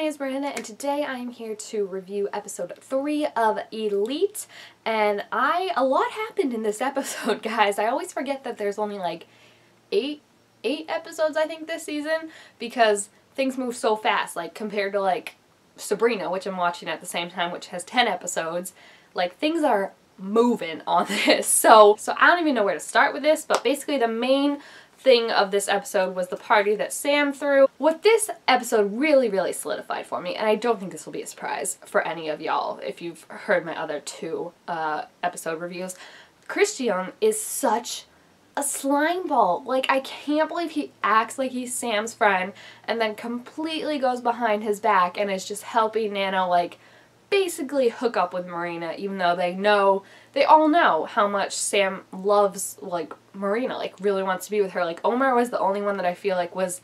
name is Miranda, and today I am here to review episode 3 of Élite. And a lot happened in this episode, guys. I always forget that there's only like eight episodes, I think, this season, because things move so fast, like compared to like Sabrina, which I'm watching at the same time, which has 10 episodes. Like, things are moving on this. So I don't even know where to start with this, but basically the main thing of this episode was the party that Sam threw. What this episode really solidified for me, and I don't think this will be a surprise for any of y'all if you've heard my other two episode reviews, Christian is such a slime ball. Like, I can't believe he acts like he's Sam's friend and then completely goes behind his back and is just helping Nana, like, basically hook up with Marina, even though they all know how much Sam loves, like, Marina, like, really wants to be with her. Like, Omar was the only one that I feel like was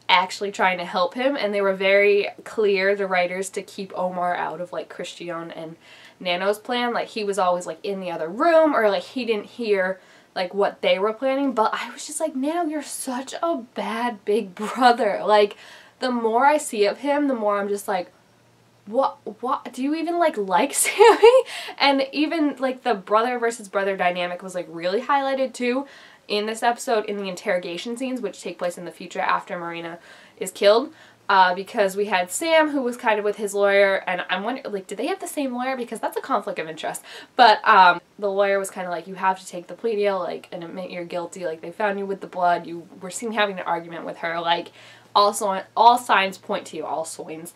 actually trying to help him, and they were very clear, the writers, to keep Omar out of, like, Christian and Nano's plan. Like, he was always, like, in the other room, or, like, he didn't hear, like, what they were planning. But I was just like, Nano, you're such a bad big brother. Like, the more I see of him, the more I'm just like, what do you even like Sammy? And even like the brother versus brother dynamic was like really highlighted too in this episode, in the interrogation scenes, which take place in the future after Marina is killed, because we had Sam, who was kind of with his lawyer, and I'm wondering, like, did they have the same lawyer? Because that's a conflict of interest. But the lawyer was kind of like, you have to take the plea deal, like, and admit you're guilty, like, they found you with the blood, you were seen having an argument with her, like, also, all signs point to you, all signs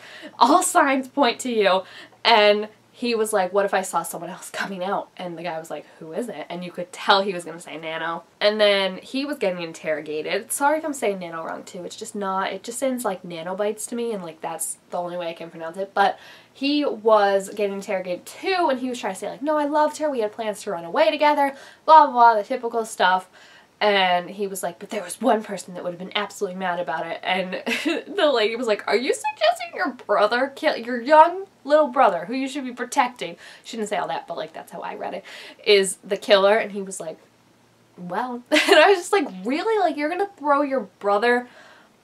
point to you. And he was like, what if I saw someone else coming out? And the guy was like, who is it? And you could tell he was going to say Nano. And then he was getting interrogated. Sorry if I'm saying Nano wrong too. It's just not, it just sounds like nanobites to me, and like that's the only way I can pronounce it. But he was getting interrogated too, and he was trying to say like, no, I loved her, we had plans to run away together, blah blah blah, the typical stuff. And he was like, but there was one person that would have been absolutely mad about it. And the lady was like, are you suggesting your brother your young little brother, who you should be protecting? She didn't say all that, but like that's how I read it, is the killer. And he was like, well. And I was just like, really? Like, you're gonna throw your brother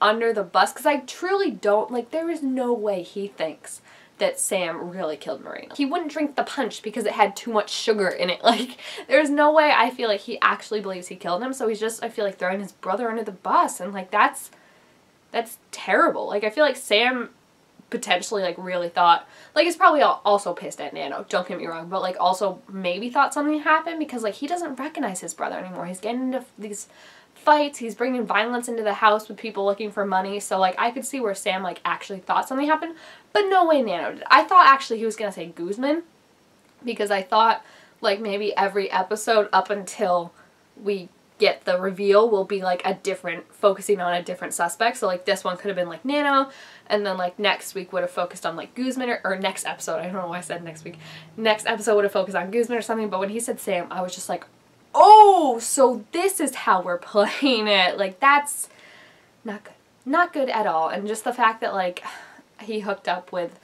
under the bus? Because I truly don't, like, there is no way he thinks that Sam really killed Marina. He wouldn't drink the punch because it had too much sugar in it. Like, there's no way I feel like he actually believes he killed him, so he's just, I feel like, throwing his brother under the bus, and like, that's terrible. Like, I feel like Sam potentially, like, really thought, like, he's probably also pissed at Nano, don't get me wrong, but like, also maybe thought something happened, because like, he doesn't recognize his brother anymore. He's getting into these fights, he's bringing violence into the house with people looking for money, so like, I could see where Sam like actually thought something happened, but no way Nano did. I thought actually he was gonna say Guzman, because I thought like maybe every episode up until we get the reveal will be like focusing on a different suspect. So like, this one could have been like Nano, and then like next week would have focused on like Guzman, or next episode, I don't know why I said next week, next episode would have focused on Guzman or something. But when he said Sam, I was just like, oh, so this is how we're playing it. Like, that's not good. Not good at all. And just the fact that, like, he hooked up with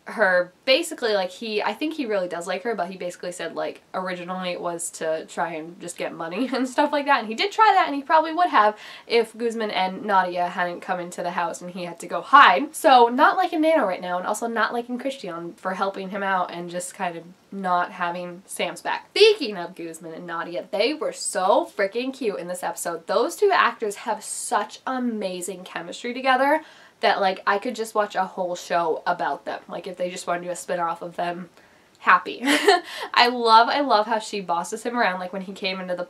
her, basically, like, I think he really does like her, but he basically said, like, originally it was to try and just get money and stuff like that. And he did try that, and he probably would have if Guzman and Nadia hadn't come into the house and he had to go hide. So, not liking Nano right now, and also not liking Christian for helping him out and just kind of not having Sam's back. Speaking of Guzman and Nadia, they were so freaking cute in this episode. Those two actors have such amazing chemistry together that like, I could just watch a whole show about them. Like, if they just wanted to do a spin-off of them, happy. I love how she bosses him around, like when he came into the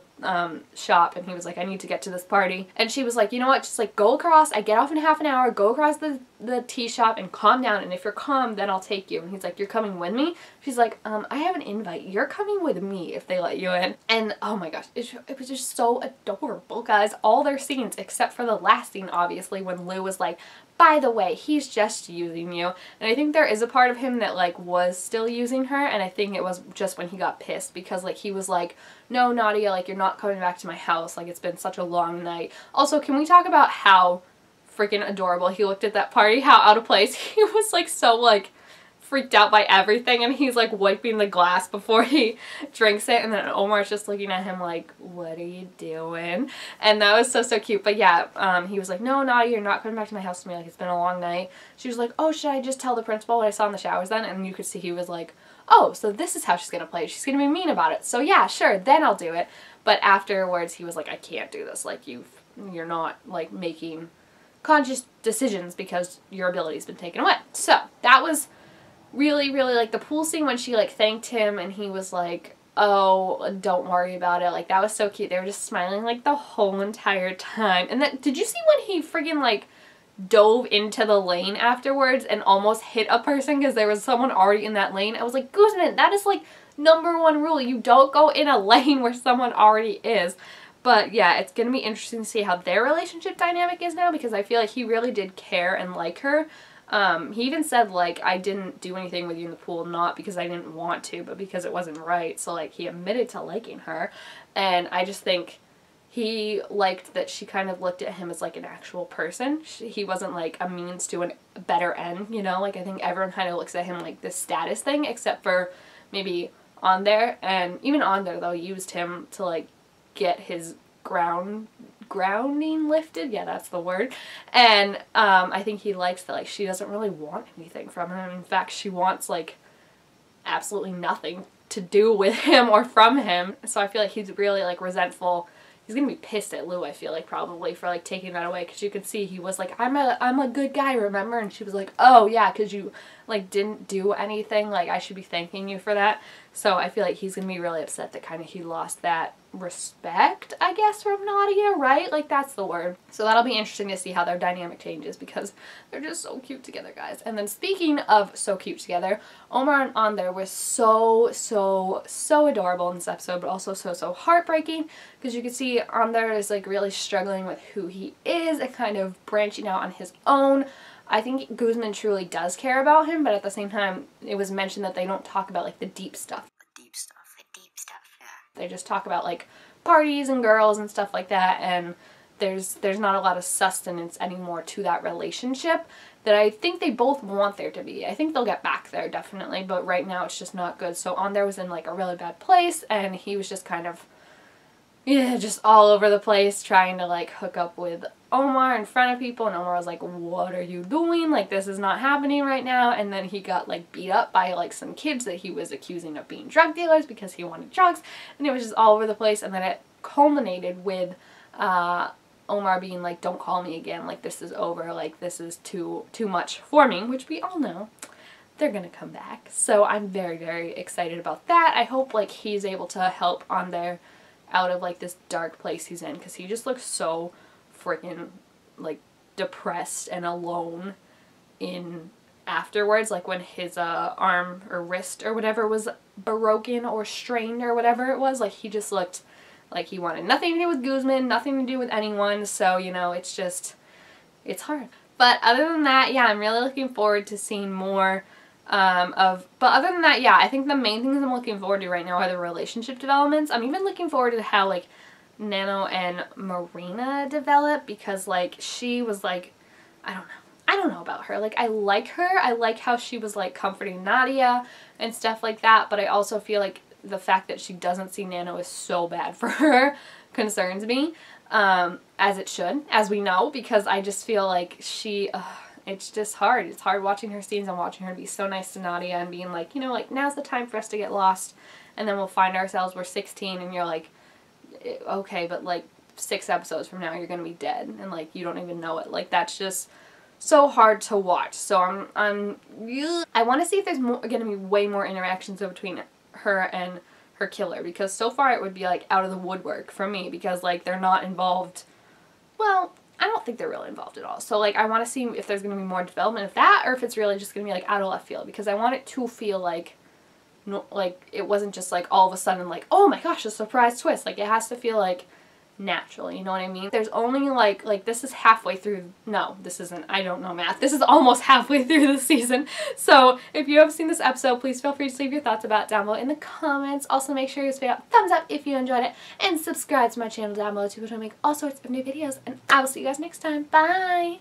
shop and he was like, I need to get to this party, and she was like, you know what, just like go across, I get off in half an hour, go across the tea shop and calm down, and if you're calm then I'll take you. And he's like, you're coming with me? She's like, I have an invite, you're coming with me if they let you in. And oh my gosh, it was just so adorable, guys. All their scenes, except for the last scene, obviously, when Lou was like, by the way, he's just using you. And I think there is a part of him that like was still using her, and I think it was just when he got pissed, because like, he was like, no, Nadia, like, you're not coming back to my house, like, it's been such a long night. Also, can we talk about how freaking adorable he looked at that party, how out of place he was, like, so like freaked out by everything, and he's like wiping the glass before he drinks it, and then Omar's just looking at him like, what are you doing? And that was so cute. But yeah, he was like, no, Nadia, you're not coming back to my house with me, like it's been a long night. She was like, oh, should I just tell the principal what I saw in the showers then? And you could see he was like, oh, so this is how she's gonna play. She's gonna be mean about it. So yeah, sure, then I'll do it. But afterwards he was like, I can't do this, like you're not like making conscious decisions because your ability's been taken away. So that was really, really, like, the pool scene when she like thanked him and he was like, oh, don't worry about it, like that was so cute. They were just smiling like the whole entire time. And then did you see when he friggin' like dove into the lane afterwards and almost hit a person because there was someone already in that lane? I was like, Guzman, that is like #1 rule. You don't go in a lane where someone already is. But yeah, it's going to be interesting to see how their relationship dynamic is now, because I feel like he really did care and like her. He even said, like, I didn't do anything with you in the pool, not because I didn't want to, but because it wasn't right. So, like, he admitted to liking her. And I just think he liked that she kind of looked at him as, like, an actual person. He wasn't, like, a means to a better end, you know? Like, I think everyone kind of looks at him like this status thing, except for maybe On There. And even On There, though, used him to, like, get his grounding lifted. Yeah, that's the word. And I think he likes that, like, she doesn't really want anything from him. In fact, she wants, like, absolutely nothing to do with him or from him. So I feel like he's really, like, resentful. He's gonna be pissed at Lou, I feel like, probably, for, like, taking that away, because you could see he was like, I'm a good guy, remember? And she was like, oh yeah, because you, like, didn't do anything, like, I should be thanking you for that. So I feel like he's gonna be really upset that kind of he lost that respect, I guess, from Nadia, right? Like, that's the word. So that'll be interesting to see how their dynamic changes, because they're just so cute together, guys. And then speaking of so cute together, Omar and On There was so adorable in this episode, but also so heartbreaking, because you can see On There is, like, really struggling with who he is and kind of branching out on his own. I think Guzman truly does care about him, but at the same time, it was mentioned that they don't talk about, like, the deep stuff. The deep stuff, yeah. They just talk about, like, parties and girls and stuff like that, and there's not a lot of sustenance anymore to that relationship that I think they both want there to be. I think they'll get back there, definitely, but right now it's just not good. So On There was in, like, a really bad place, and he was just kind of, yeah, just all over the place trying to, like, hook up with Omar in front of people, and Omar was like, what are you doing? Like, this is not happening right now. And then he got, like, beat up by, like, some kids that he was accusing of being drug dealers because he wanted drugs, and it was just all over the place. And then it culminated with Omar being like, don't call me again, like, this is over, like, this is too much for me, which we all know they're gonna come back. So I'm very excited about that. I hope, like, he's able to help On There out of, like, this dark place he's in, because he just looks so freaking, like, depressed and alone in afterwards, like when his arm or wrist or whatever was broken or strained or whatever it was. Like, he just looked like he wanted nothing to do with Guzman, nothing to do with anyone. So, you know, it's just, it's hard. But other than that, yeah, I'm really looking forward to seeing more but other than that, yeah, I think the main things I'm looking forward to right now are the relationship developments. I'm even looking forward to how, like, Nano and Marina develop, because, like, she was, like, I don't know about her. Like, I like her. I like how she was, like, comforting Nadia and stuff like that, but I also feel like the fact that she doesn't see Nano is so bad for her concerns me, as it should, as we know, because I just feel like she, it's just hard. It's hard watching her scenes and watching her be so nice to Nadia and being like, you know, like, now's the time for us to get lost, and then we'll find ourselves, we're 16, and you're like, okay, but, like, 6 episodes from now you're gonna be dead, and, like, you don't even know it. Like, that's just so hard to watch. So I want to see if there's gonna be way more interactions between her and her killer, because so far it would be, like, out of the woodwork for me, because, like, they're not involved. Well, I don't think they're really involved at all. So, like, I want to see if there's going to be more development of that, or if it's really just going to be, like, out of left field, because I want it to feel like, no, like, it wasn't just, like, all of a sudden, like, oh my gosh, a surprise twist. Like, it has to feel, like, natural, you know what I mean? There's only, like, this is halfway through, no, this isn't, I don't know math. This is almost halfway through the season. So, if you have seen this episode, please feel free to leave your thoughts about it down below in the comments. Also, make sure you spam out thumbs up if you enjoyed it, and subscribe to my channel down below too, which I make all sorts of new videos, and I will see you guys next time. Bye!